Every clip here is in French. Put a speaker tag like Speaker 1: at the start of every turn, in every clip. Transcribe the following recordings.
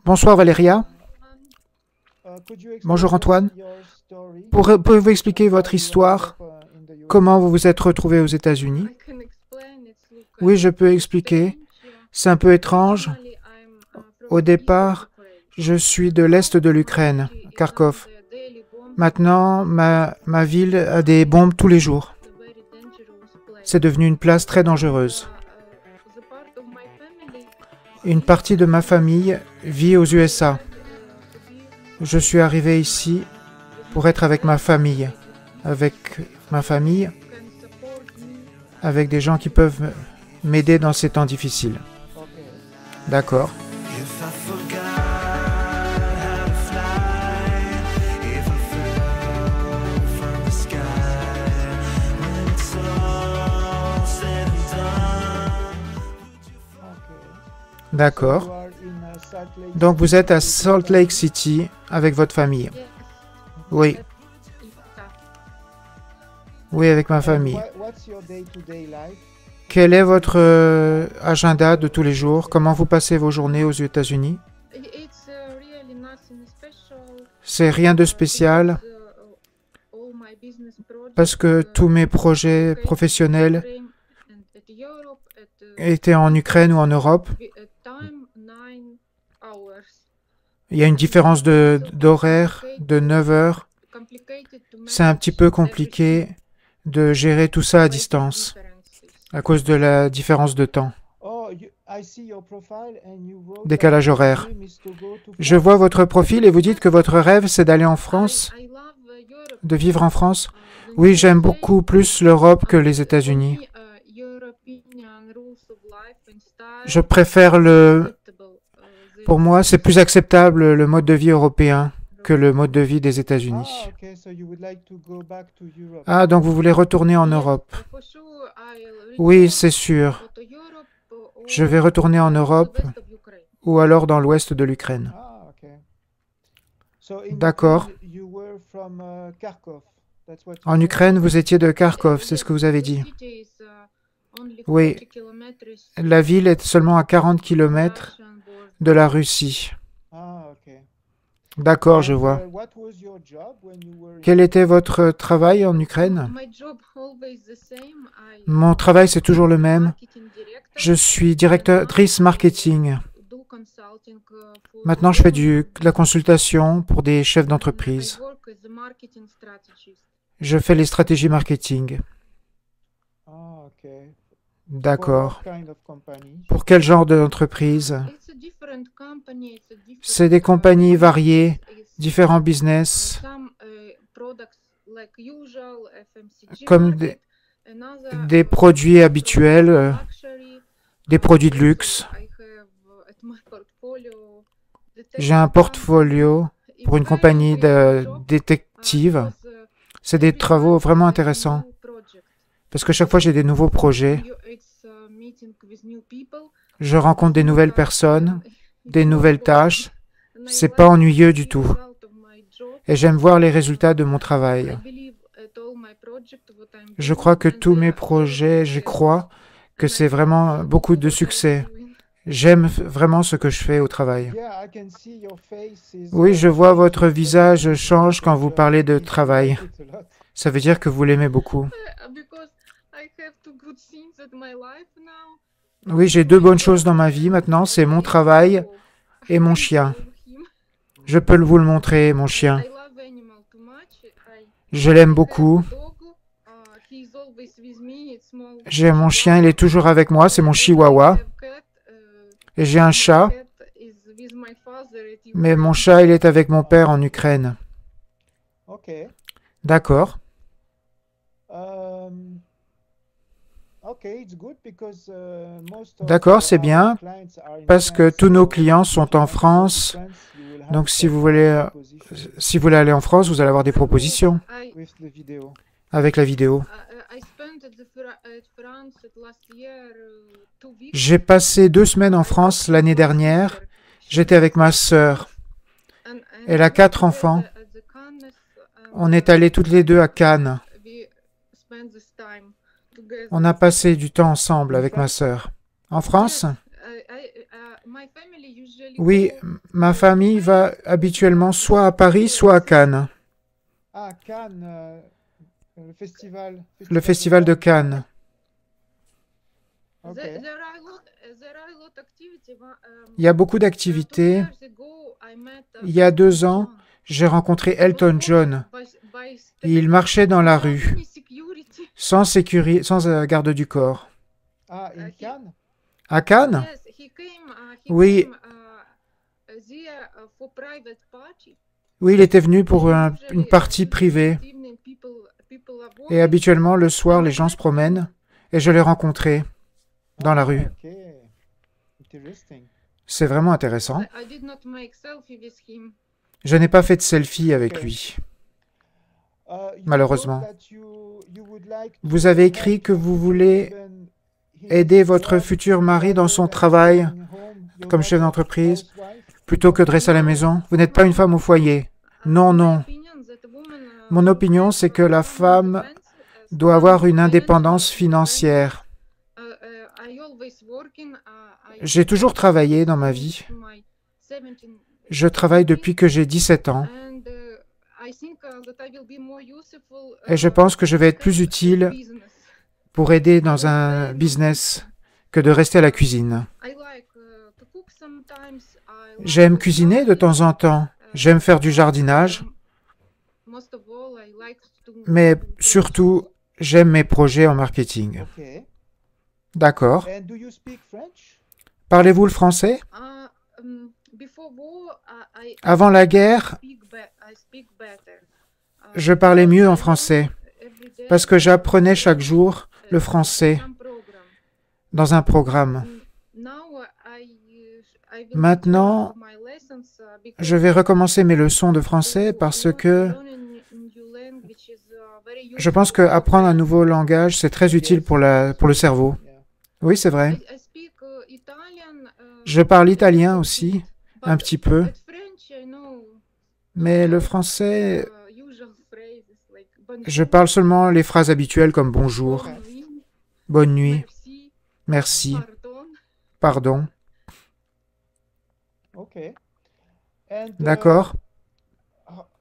Speaker 1: Bonsoir Valéria. Bonjour Antoine. Pouvez-vous expliquer votre histoire? Comment vous vous êtes retrouvé aux États-Unis? Oui, je peux expliquer. C'est un peu étrange. Au départ, je suis de l'est de l'Ukraine, Kharkov. Maintenant, ma ville a des bombes tous les jours. C'est devenu une place très dangereuse. Une partie de ma famille vit aux USA. Je suis arrivé ici pour être avec ma famille, avec des gens qui peuvent m'aider dans ces temps difficiles. D'accord. D'accord. Donc vous êtes à Salt Lake City avec votre famille? Oui. Oui, avec ma famille. Quel est votre agenda de tous les jours? Comment vous passez vos journées aux États-Unis? C'est rien de spécial parce que tous mes projets professionnels étaient en Ukraine ou en Europe. Il y a une différence d'horaire de 9 heures. C'est un petit peu compliqué de gérer tout ça à distance à cause de la différence de temps. Décalage horaire. Je vois votre profil et vous dites que votre rêve, c'est d'aller en France, de vivre en France. Oui, j'aime beaucoup plus l'Europe que les États-Unis. Je préfère Pour moi, c'est plus acceptable le mode de vie européen que le mode de vie des États-Unis. Ah, donc vous voulez retourner en Europe? Oui, c'est sûr. Je vais retourner en Europe ou alors dans l'ouest de l'Ukraine. D'accord. En Ukraine, vous étiez de Kharkov, c'est ce que vous avez dit. Oui, la ville est seulement à 40 km de la Russie. D'accord, je vois. Quel était votre travail en Ukraine? Mon travail, c'est toujours le même. Je suis directrice marketing. Maintenant, je fais de la consultation pour des chefs d'entreprise. Je fais les stratégies marketing. D'accord. Pour quel genre d'entreprise? C'est des compagnies variées, différents business, comme des produits habituels, des produits de luxe. J'ai un portfolio pour une compagnie de détectives. C'est des travaux vraiment intéressants parce que chaque fois j'ai des nouveaux projets. Je rencontre des nouvelles personnes, des nouvelles tâches. C'est pas ennuyeux du tout. Et j'aime voir les résultats de mon travail. Je crois que tous mes projets, je crois que c'est vraiment beaucoup de succès. J'aime vraiment ce que je fais au travail. Oui, je vois votre visage change quand vous parlez de travail. Ça veut dire que vous l'aimez beaucoup. Oui, j'ai deux bonnes choses dans ma vie maintenant, c'est mon travail et mon chien. Je peux vous le montrer, mon chien. Je l'aime beaucoup. J'ai mon chien, il est toujours avec moi, c'est mon chihuahua. Et j'ai un chat, mais mon chat, il est avec mon père en Ukraine. D'accord. D'accord, c'est bien, parce que tous nos clients sont en France. Donc si vous voulez aller en France, vous allez avoir des propositions avec la vidéo. J'ai passé 2 semaines en France l'année dernière. J'étais avec ma sœur. Elle a 4 enfants. On est allés toutes les deux à Cannes. On a passé du temps ensemble avec ma sœur. En France? Oui, ma famille va habituellement soit à Paris, soit à Cannes.
Speaker 2: Ah, Cannes, le festival,
Speaker 1: Le
Speaker 2: festival de
Speaker 1: festival de
Speaker 2: Cannes.
Speaker 1: Cannes.
Speaker 2: Ok.
Speaker 1: Il y a beaucoup d'activités. Il y a 2 ans, j'ai rencontré Elton John. Il marchait dans la rue, sans sécurité, sans garde du corps.
Speaker 2: Ah, in Cannes?
Speaker 1: À Cannes? Oui, oui, il était venu pour une partie privée. Et habituellement, le soir, les gens se promènent. Et je l'ai rencontré dans la
Speaker 2: Ah,
Speaker 1: rue.
Speaker 2: ok. Interesting.
Speaker 1: C'est vraiment intéressant. Je n'ai pas fait de selfie avec lui,
Speaker 2: You wrote
Speaker 1: malheureusement.
Speaker 2: that you would like
Speaker 1: Vous
Speaker 2: to
Speaker 1: avez
Speaker 2: help
Speaker 1: écrit que vous
Speaker 2: your
Speaker 1: voulez
Speaker 2: husband in
Speaker 1: aider
Speaker 2: his
Speaker 1: votre
Speaker 2: work
Speaker 1: futur mari dans son
Speaker 2: rather than
Speaker 1: travail
Speaker 2: staying home. You're
Speaker 1: comme
Speaker 2: not
Speaker 1: chef
Speaker 2: a
Speaker 1: d'entreprise
Speaker 2: housewife?
Speaker 1: plutôt que de rester à la maison. Vous n'êtes pas une femme au foyer. Non, non. Mon opinion, c'est que la femme doit avoir une indépendance financière. J'ai toujours travaillé dans ma vie. Je travaille depuis que j'ai 17 ans. Et je pense que je vais être plus utile pour aider dans un business que de rester à la cuisine. J'aime cuisiner de temps en temps. J'aime faire du jardinage. Mais surtout, j'aime mes projets en marketing.
Speaker 2: Ok.
Speaker 1: D'accord.
Speaker 2: And do you speak French?
Speaker 1: Parlez-vous le français? Avant la guerre, je parlais mieux en français parce que j'apprenais chaque jour le français dans un programme. Maintenant, je vais recommencer mes leçons de français parce que je pense qu'apprendre un nouveau langage, c'est très utile pour le cerveau.
Speaker 2: Yeah.
Speaker 1: Oui, c'est vrai. Je parle italien aussi, un petit peu. Mais le français, je parle seulement les phrases habituelles comme bonjour, bonne nuit, merci, pardon.
Speaker 2: Ok. And
Speaker 1: D'accord.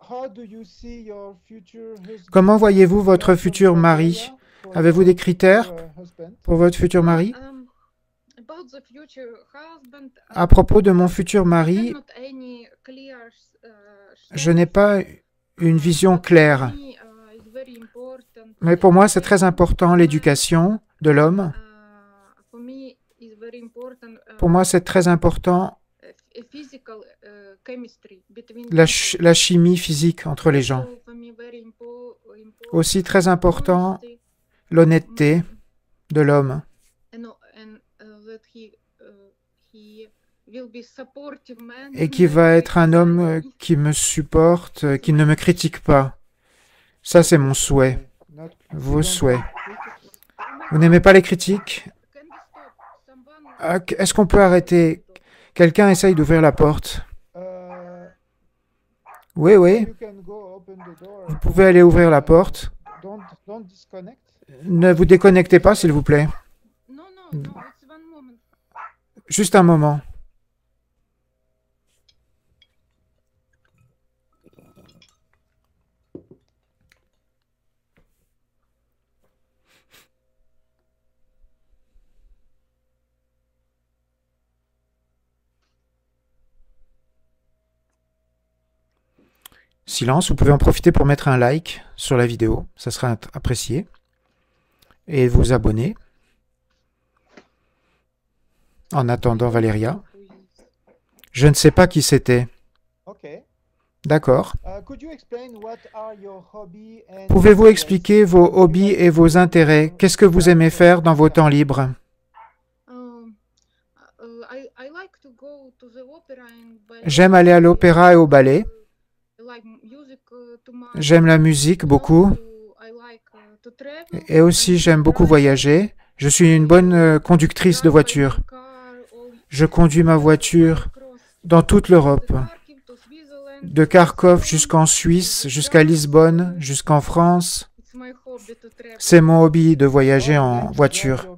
Speaker 2: how do you see your future husband?
Speaker 1: Comment voyez-vous votre
Speaker 2: You have some
Speaker 1: futur mari?
Speaker 2: criteria for
Speaker 1: Avez-vous des critères
Speaker 2: your husband?
Speaker 1: pour votre futur mari? À propos de mon futur mari, je n'ai pas une vision claire. Mais pour moi, c'est très important l'éducation de l'homme. Pour moi, c'est très important la chimie physique entre les gens. Aussi très important l'honnêteté de l'homme et qui va être un homme qui me supporte, qui ne me critique pas. Ça, c'est mon souhait,
Speaker 2: Not,
Speaker 1: vos
Speaker 2: don't
Speaker 1: souhaits.
Speaker 2: like critics?
Speaker 1: Vous n'aimez pas les critiques? Ah, est-ce qu'on peut arrêter? Quelqu'un essaye d'ouvrir la porte. Oui, oui,
Speaker 2: You can go open the door.
Speaker 1: vous pouvez aller ouvrir la porte.
Speaker 2: Don't disconnect.
Speaker 1: Ne vous déconnectez pas, s'il vous plaît. Juste un moment. Silence, vous pouvez en profiter pour mettre un like sur la vidéo, ça sera apprécié. Et vous abonner. En attendant Valéria. Je ne sais pas qui c'était.
Speaker 2: Okay.
Speaker 1: D'accord.
Speaker 2: Could you explain what are your hobby and
Speaker 1: Pouvez-vous
Speaker 2: interests?
Speaker 1: expliquer vos hobbies et vos intérêts? Qu'est-ce que vous aimez faire dans vos temps libres? J'aime aller à l'opéra et au ballet. J'aime la musique beaucoup. Et aussi, j'aime beaucoup voyager. Je suis une bonne conductrice de voiture. Je conduis ma voiture dans toute l'Europe. De Kharkov jusqu'en Suisse, jusqu'à Lisbonne, jusqu'en France. C'est mon hobby de voyager en voiture.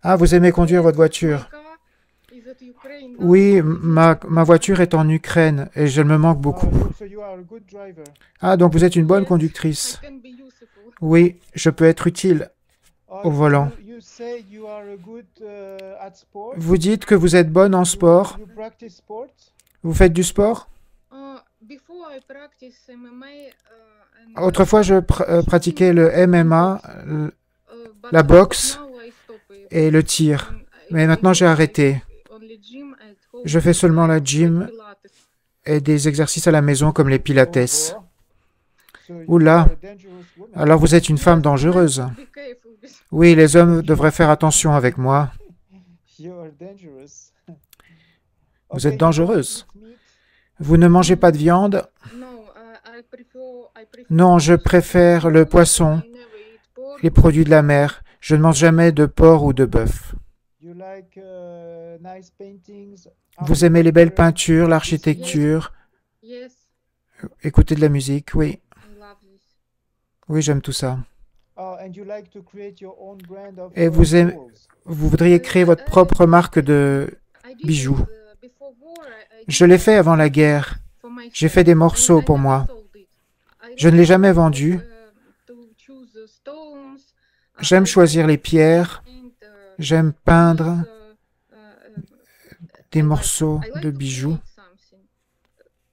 Speaker 1: Ah, vous aimez conduire votre voiture? Oui, ma voiture est en Ukraine et je me manque beaucoup. Ah, donc vous êtes une bonne conductrice. Oui, je peux être utile au volant. Vous dites que vous êtes bonne en sport. Vous faites du sport? Autrefois, je pratiquais le MMA, la boxe et le tir. Mais maintenant, j'ai arrêté. Je fais seulement la gym et des exercices à la maison comme les pilates. Oula, alors vous êtes une femme dangereuse. Oui, les hommes devraient faire attention avec moi. Vous êtes dangereuse. Vous ne mangez pas de viande? Non, je préfère le poisson, les produits de la mer. Je ne mange jamais de porc ou de bœuf. Vous aimez les belles peintures, l'architecture, écouter de la musique, oui. Oui, j'aime tout ça. Et vous voudriez créer votre propre marque de bijoux. Je l'ai fait avant la guerre. J'ai fait des morceaux pour moi. Je ne l'ai jamais vendu. J'aime choisir les pierres. J'aime peindre des morceaux de bijoux.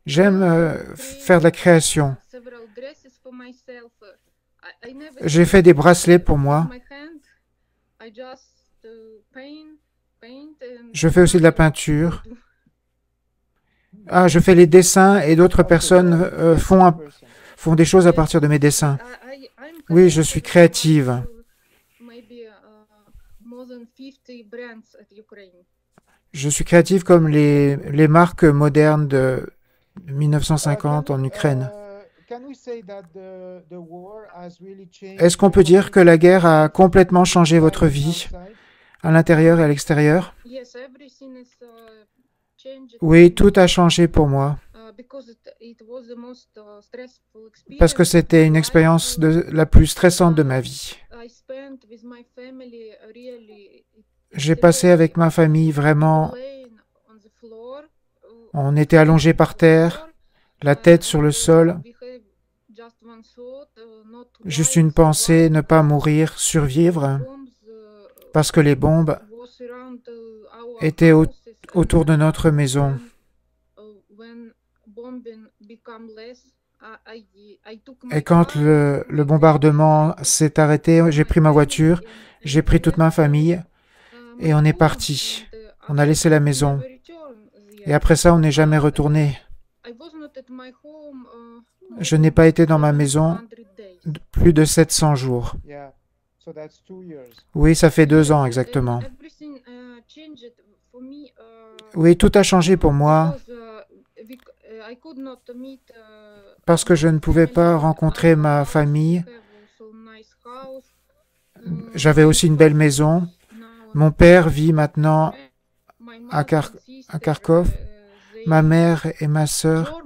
Speaker 1: J'aime faire de la création. J'ai fait des bracelets pour moi. Je fais aussi de la peinture. Ah, je fais les dessins et d'autres personnes font des choses à partir de mes dessins. Oui, je suis créative. Je suis créative comme les marques modernes de 1950 en Ukraine. Est-ce qu'on peut dire que la guerre a complètement changé votre vie, à l'intérieur et à l'extérieur? Oui, tout a changé pour moi. Parce que c'était une expérience la plus stressante de ma vie. J'ai passé avec ma famille vraiment... On était allongés par terre, la tête sur le sol. Juste une pensée, ne pas mourir, survivre, parce que les bombes étaient autour de notre maison. Et quand le bombardement s'est arrêté, j'ai pris ma voiture, j'ai pris toute ma famille et on est parti. On a laissé la maison. Et après ça, on n'est jamais retourné. Je n'ai pas été dans ma maison plus de 700 jours. Oui, ça fait 2 ans exactement. Oui, tout a changé pour moi parce que je ne pouvais pas rencontrer ma famille. J'avais aussi une belle maison. Mon père vit maintenant à Kharkov. Ma mère et ma sœur,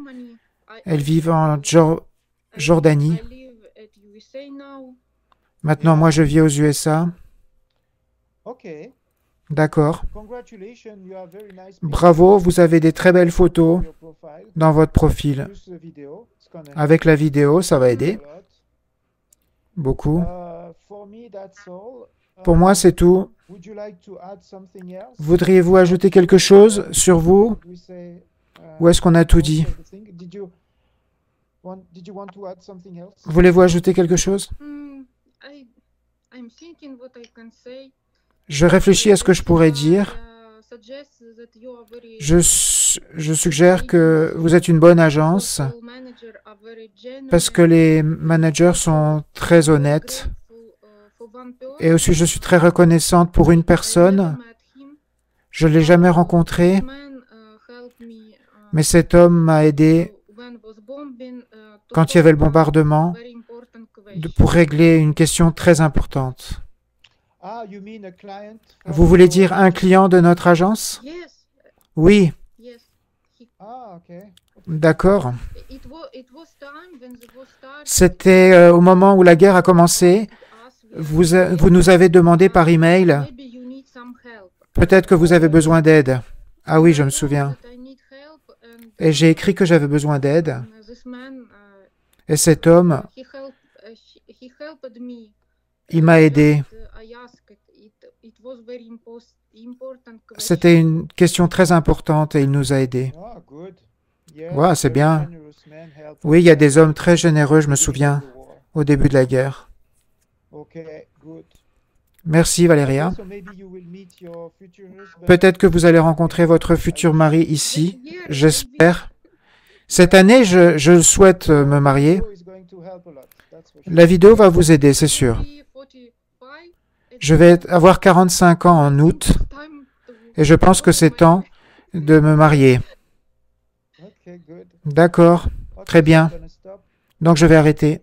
Speaker 1: elles vivent en Jordanie. Maintenant, moi, je vis aux USA. D'accord. Bravo, vous avez des très belles photos dans votre profil. Avec la vidéo, ça va aider. Beaucoup. Pour moi, c'est tout. Voudriez-vous ajouter quelque chose sur vous? Ou est-ce qu'on a tout dit? Voulez-vous ajouter quelque chose? Je réfléchis à ce que je pourrais dire. Je suggère que vous êtes une bonne agence parce que les managers sont très honnêtes. Et aussi, je suis très reconnaissante pour une personne. Je ne l'ai jamais rencontré, mais cet homme m'a aidé quand il y avait le bombardement pour régler une question très importante. Vous voulez dire un client de notre agence? Oui. D'accord. C'était au moment où la guerre a commencé. Vous nous avez demandé par email, peut-être que vous avez besoin d'aide. Ah oui, je me souviens. Et j'ai écrit que j'avais besoin d'aide. Et cet homme, il m'a aidé. C'était une question très importante et il nous a aidés. Ouais, c'est bien. Oui, il y a des hommes très généreux, je me souviens, au début de la guerre. Merci Valéria. Peut-être que vous allez rencontrer votre futur mari ici, j'espère. Cette année, je souhaite me marier. La vidéo va vous aider, c'est sûr. Je vais avoir 45 ans en août et je pense que c'est temps de me marier. D'accord, très bien. Donc je vais arrêter.